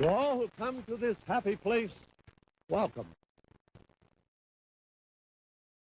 To all who come to this happy place, welcome.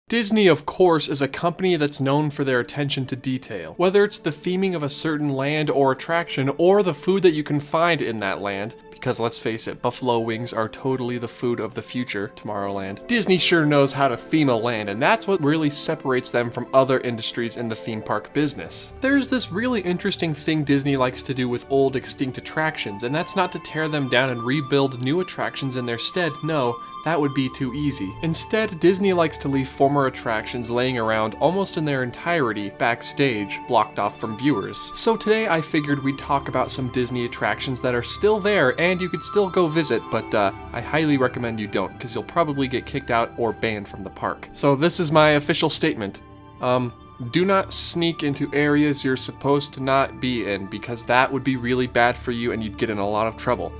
Disney, of course, is a company that's known for their attention to detail. Whether it's the theming of a certain land or attraction, or the food that you can find in that land, because let's face it, buffalo wings are totally the food of the future, Tomorrowland. Disney sure knows how to theme a land, and that's what really separates them from other industries in the theme park business. There's this really interesting thing Disney likes to do with old extinct attractions, and that's not to tear them down and rebuild new attractions in their stead. No, that would be too easy. Instead, Disney likes to leave former attractions laying around almost in their entirety backstage, blocked off from viewers. So today I figured we'd talk about some Disney attractions that are still there and you could still go visit, but I highly recommend you don't, because you'll probably get kicked out or banned from the park. So this is my official statement. Do not sneak into areas you're supposed to not be in, because that would be really bad for you and you'd get in a lot of trouble.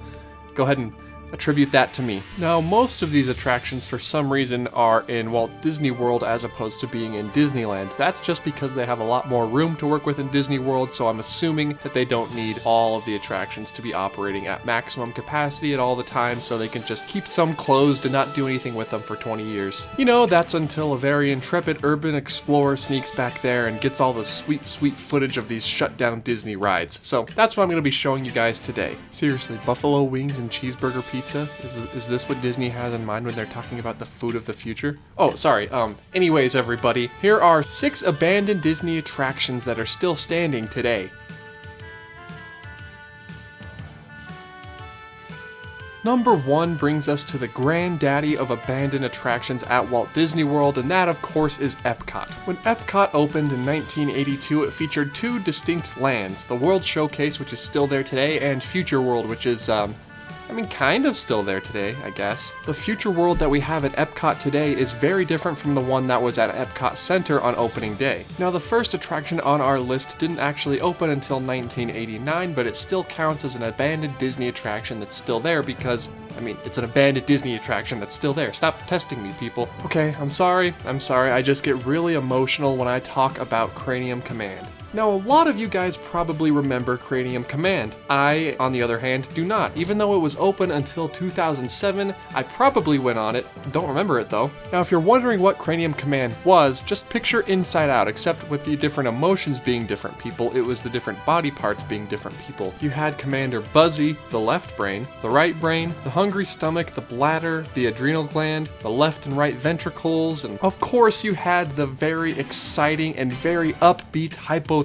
Go ahead and attribute that to me. Now, most of these attractions for some reason are in Walt Disney World as opposed to being in Disneyland. That's just because they have a lot more room to work with in Disney World, so I'm assuming that they don't need all of the attractions to be operating at maximum capacity at all the time, so they can just keep some closed and not do anything with them for 20 years. You know, that's until a very intrepid urban explorer sneaks back there and gets all the sweet, sweet footage of these shut down Disney rides. So that's what I'm going to be showing you guys today. Seriously, buffalo wings and cheeseburger pizza? Is this what Disney has in mind when they're talking about the food of the future? Oh, sorry. Anyways, everybody, here are 6 abandoned Disney attractions that are still standing today. Number 1 brings us to the granddaddy of abandoned attractions at Walt Disney World, and that, of course, is Epcot. When Epcot opened in 1982, it featured 2 distinct lands, the World Showcase, which is still there today, and Future World, which is, kind of still there today, I guess. The future world that we have at Epcot today is very different from the one that was at Epcot Center on opening day. Now, the first attraction on our list didn't actually open until 1989, but it still counts as an abandoned Disney attraction that's still there because, it's an abandoned Disney attraction that's still there. Stop testing me, people. Okay, I'm sorry. I just get really emotional when I talk about Cranium Command. Now, a lot of you guys probably remember Cranium Command. I, on the other hand, do not. Even though it was open until 2007, I probably went on it. Don't remember it, though. Now, if you're wondering what Cranium Command was, just picture Inside Out, except with the different emotions being different people, it was the different body parts being different people. You had Commander Buzzy, the left brain, the right brain, the hungry stomach, the bladder, the adrenal gland, the left and right ventricles, and of course you had the very exciting and very upbeat hypothalamus.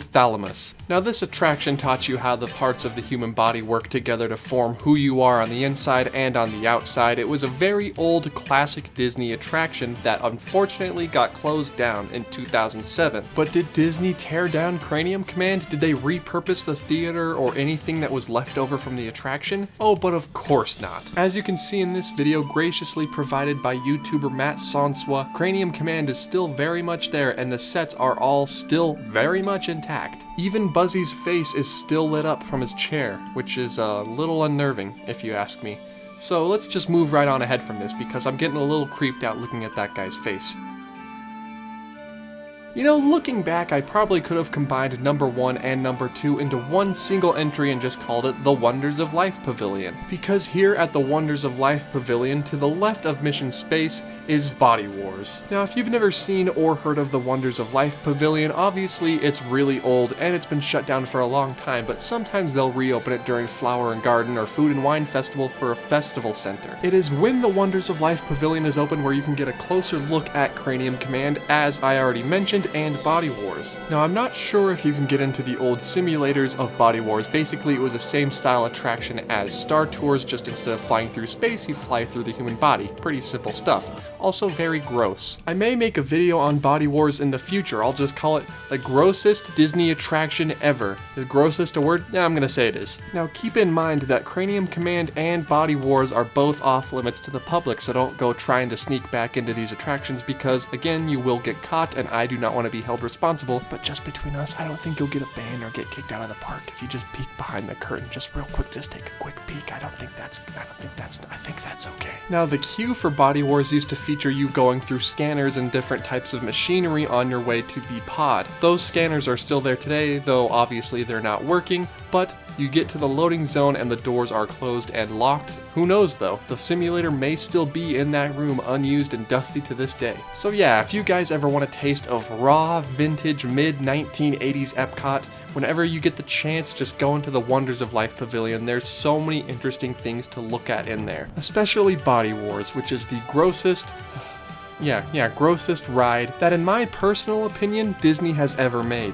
Now, this attraction taught you how the parts of the human body work together to form who you are on the inside and on the outside. It was a very old classic Disney attraction that unfortunately got closed down in 2007. But did Disney tear down Cranium Command? Did they repurpose the theater or anything that was left over from the attraction? Oh, but of course not. As you can see in this video graciously provided by YouTuber Matt Sonswa, Cranium Command is still very much there and the sets are all still very much intact. Even Buzzy's face is still lit up from his chair, which is a little unnerving, if you ask me. So let's just move right on ahead from this, because I'm getting a little creeped out looking at that guy's face. You know, looking back, I probably could have combined number 1 and number 2 into one single entry and just called it the Wonders of Life Pavilion. Because here at the Wonders of Life Pavilion, to the left of Mission Space, is Body Wars. Now, if you've never seen or heard of the Wonders of Life Pavilion, obviously it's really old and it's been shut down for a long time, but sometimes they'll reopen it during Flower and Garden or Food and Wine Festival for a festival center. It is when the Wonders of Life Pavilion is open where you can get a closer look at Cranium Command, as I already mentioned, and Body Wars. Now, I'm not sure if you can get into the old simulators of Body Wars. Basically, it was the same style attraction as Star Tours, just instead of flying through space, you fly through the human body. Pretty simple stuff. Also very gross. I may make a video on Body Wars in the future. I'll just call it the grossest Disney attraction ever. Is grossest a word? Yeah, I'm gonna say it is. Now, keep in mind that Cranium Command and Body Wars are both off limits to the public, so don't go trying to sneak back into these attractions because, again, you will get caught and I do not want to be held responsible. But just between us, I don't think you'll get a ban or get kicked out of the park if you just peek behind the curtain. Just real quick, just take a quick peek. I think that's okay. Now, the queue for Body Wars used to feature you going through scanners and different types of machinery on your way to the pod. Those scanners are still there today, though obviously they're not working, but You get to the loading zone and the doors are closed and locked. Who knows though, the simulator may still be in that room unused and dusty to this day. So yeah, if you guys ever want a taste of raw, vintage, mid-1980s Epcot, whenever you get the chance, just go into the Wonders of Life Pavilion. There's so many interesting things to look at in there. Especially Body Wars, which is the grossest ride that in my personal opinion, Disney has ever made.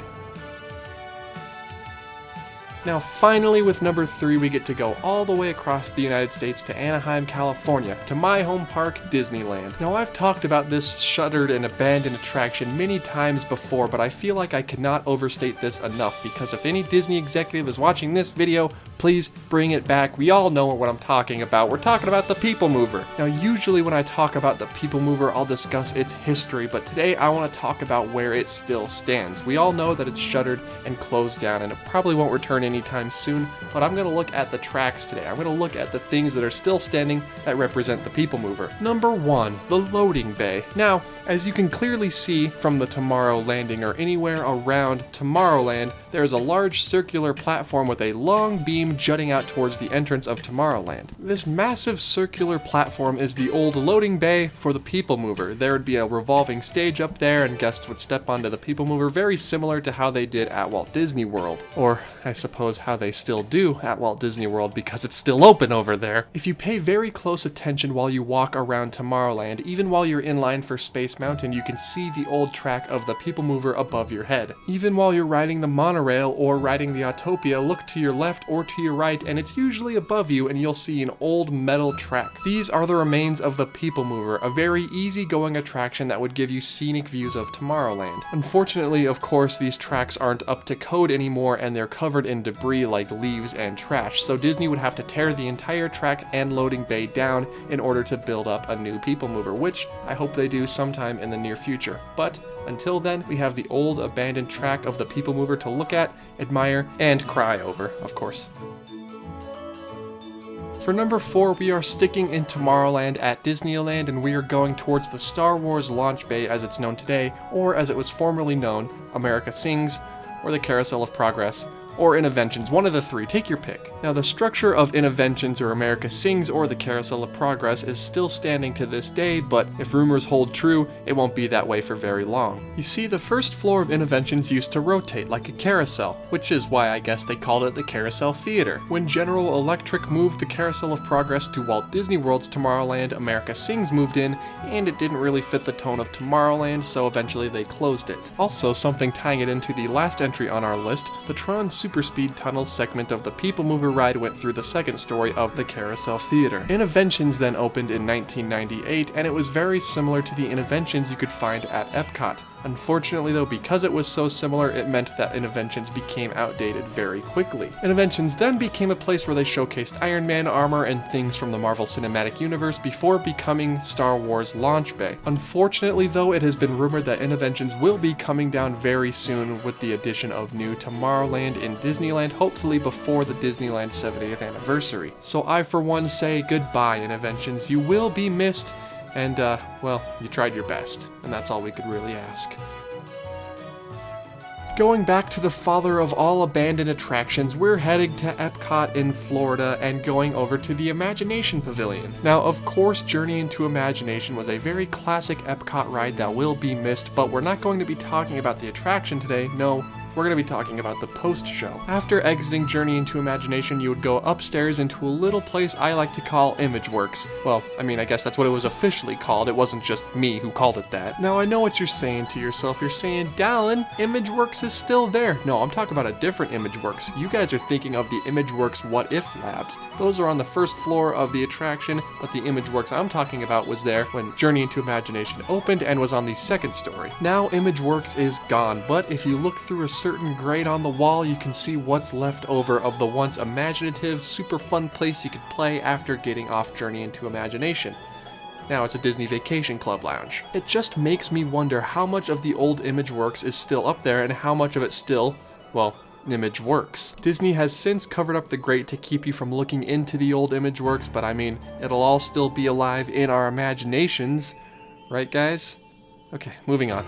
Now finally with number 3 we get to go all the way across the United States to Anaheim, California, to my home park, Disneyland. Now I've talked about this shuttered and abandoned attraction many times before, but I feel like I cannot overstate this enough, because if any Disney executive is watching this video, please bring it back. We all know what I'm talking about. We're talking about the People Mover. Now usually when I talk about the People Mover, I'll discuss its history, but today I want to talk about where it still stands. We all know that it's shuttered and closed down, and it probably won't return anytime soon, but I'm going to look at the tracks today. I'm going to look at the things that are still standing that represent the People Mover. Number 1, the loading bay. Now, as you can clearly see from the Tomorrow Landing or anywhere around Tomorrowland, there is a large circular platform with a long beam jutting out towards the entrance of Tomorrowland. This massive circular platform is the old loading bay for the People Mover. There would be a revolving stage up there and guests would step onto the People Mover, very similar to how they did at Walt Disney World. Or, I suppose, how they still do at Walt Disney World, because it's still open over there. If you pay very close attention while you walk around Tomorrowland, even while you're in line for Space Mountain, you can see the old track of the People Mover above your head. Even while you're riding the monorail or riding the Autopia, look to your left or to your right, and it's usually above you, and you'll see an old metal track. These are the remains of the People Mover, a very easygoing attraction that would give you scenic views of Tomorrowland. Unfortunately, of course, these tracks aren't up to code anymore, and they're covered in debris like leaves and trash, so Disney would have to tear the entire track and loading bay down in order to build up a new People Mover, which I hope they do sometime in the near future. But until then, we have the old abandoned track of the People Mover to look at, admire, and cry over, of course. For number 4, we are sticking in Tomorrowland at Disneyland, and we are going towards the Star Wars launch bay as it's known today, or as it was formerly known, America Sings, or the Carousel of Progress, or Innoventions, one of the 3, take your pick. Now the structure of Innoventions or America Sings or the Carousel of Progress is still standing to this day, but if rumors hold true, it won't be that way for very long. You see, the first floor of Innoventions used to rotate like a carousel, which is why I guess they called it the Carousel Theater. When General Electric moved the Carousel of Progress to Walt Disney World's Tomorrowland, America Sings moved in, and it didn't really fit the tone of Tomorrowland, so eventually they closed it. Also, something tying it into the last entry on our list, the Tron Superspeed Tunnel segment of the People Mover ride went through the second story of the Carousel Theater. Innoventions then opened in 1998, and it was very similar to the Innoventions you could find at Epcot. Unfortunately though, because it was so similar, it meant that Innoventions became outdated very quickly. Innoventions then became a place where they showcased Iron Man armor and things from the Marvel Cinematic Universe before becoming Star Wars Launch Bay. Unfortunately though, it has been rumored that Innoventions will be coming down very soon with the addition of new Tomorrowland in Disneyland, hopefully before the Disneyland 70th anniversary. So I for one say goodbye, Innoventions. You will be missed. And, well, you tried your best, and that's all we could really ask. Going back to the father of all abandoned attractions, we're heading to Epcot in Florida and going over to the Imagination Pavilion. Now, of course, Journey into Imagination was a very classic Epcot ride that will be missed, but we're not going to be talking about the attraction today, no. We're going to be talking about the post-show. After exiting Journey into Imagination, you would go upstairs into a little place I like to call Imageworks. Well, I mean, I guess that's what it was officially called. It wasn't just me who called it that. Now, I know what you're saying to yourself. You're saying, Dallin, Imageworks is still there. No, I'm talking about a different Imageworks. You guys are thinking of the Imageworks What If Labs. Those are on the first floor of the attraction, but the Imageworks I'm talking about was there when Journey into Imagination opened and was on the second story. Now, Imageworks is gone, but if you look through a certain grate on the wall, you can see what's left over of the once imaginative, super fun place you could play after getting off Journey into Imagination. Now it's a Disney Vacation Club lounge. It just makes me wonder how much of the old Imageworks is still up there and how much of it still, well, Imageworks. Disney has since covered up the grate to keep you from looking into the old Imageworks, but I mean, it'll all still be alive in our imaginations, right guys? Okay, moving on.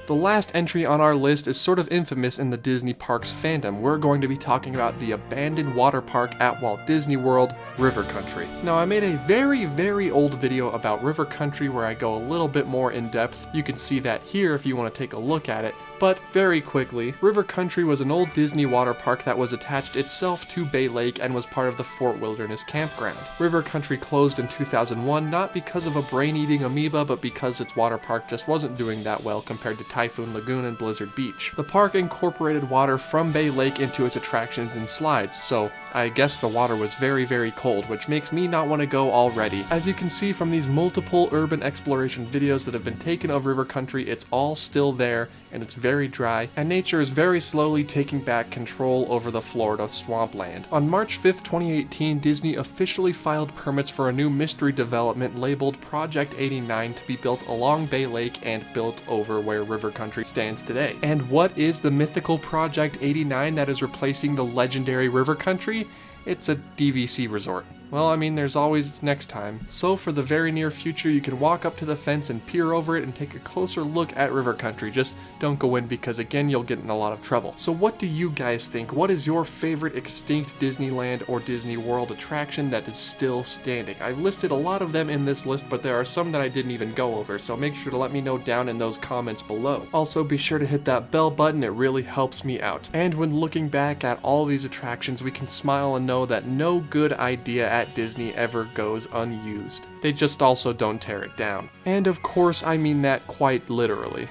The last entry on our list is sort of infamous in the Disney Parks fandom. We're going to be talking about the abandoned water park at Walt Disney World, River Country. Now, I made a very old video about River Country where I go a little bit more in depth. You can see that here if you want to take a look at it. But very quickly, River Country was an old Disney water park that was attached itself to Bay Lake and was part of the Fort Wilderness campground. River Country closed in 2001 not because of a brain-eating amoeba, but because its water park just wasn't doing that well compared to Typhoon Lagoon and Blizzard Beach. The park incorporated water from Bay Lake into its attractions and slides, so I guess the water was very cold, which makes me not want to go already. As you can see from these multiple urban exploration videos that have been taken of River Country, it's all still there, and it's very dry, and nature is very slowly taking back control over the Florida swampland. On March 5th, 2018, Disney officially filed permits for a new mystery development labeled Project 89 to be built along Bay Lake and built over where River Country stands today. And what is the mythical Project 89 that is replacing the legendary River Country? It's a DVC resort. Well, I mean, there's always next time. So for the very near future, you can walk up to the fence and peer over it and take a closer look at River Country. Just don't go in because, again, you'll get in a lot of trouble. So what do you guys think? What is your favorite extinct Disneyland or Disney World attraction that is still standing? I've listed a lot of them in this list, but there are some that I didn't even go over, so make sure to let me know down in those comments below. Also, be sure to hit that bell button, it really helps me out. And when looking back at all these attractions, we can smile and know that no good idea at Disney ever goes unused. They just also don't tear it down. And of course, I mean that quite literally.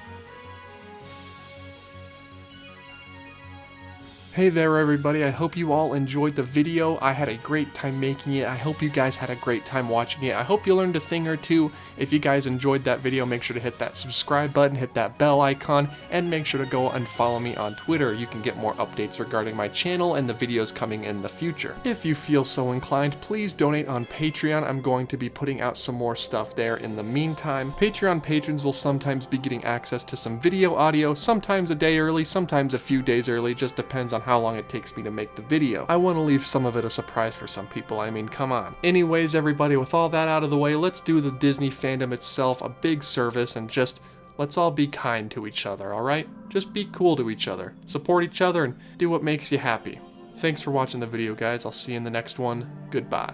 Hey there everybody, I hope you all enjoyed the video. I had a great time making it. I hope you guys had a great time watching it. I hope you learned a thing or two. If you guys enjoyed that video, make sure to hit that subscribe button, hit that bell icon, and make sure to go and follow me on Twitter. You can get more updates regarding my channel and the videos coming in the future. If you feel so inclined, please donate on Patreon. I'm going to be putting out some more stuff there in the meantime. Patreon patrons will sometimes be getting access to some video audio, sometimes a day early, sometimes a few days early, just depends on how long it takes me to make the video. I want to leave some of it a surprise for some people, I mean, come on. Anyways, everybody, with all that out of the way, let's do the Disney fandom itself a big service and just let's all be kind to each other, alright? Just be cool to each other, support each other, and do what makes you happy. Thanks for watching the video, guys. I'll see you in the next one. Goodbye.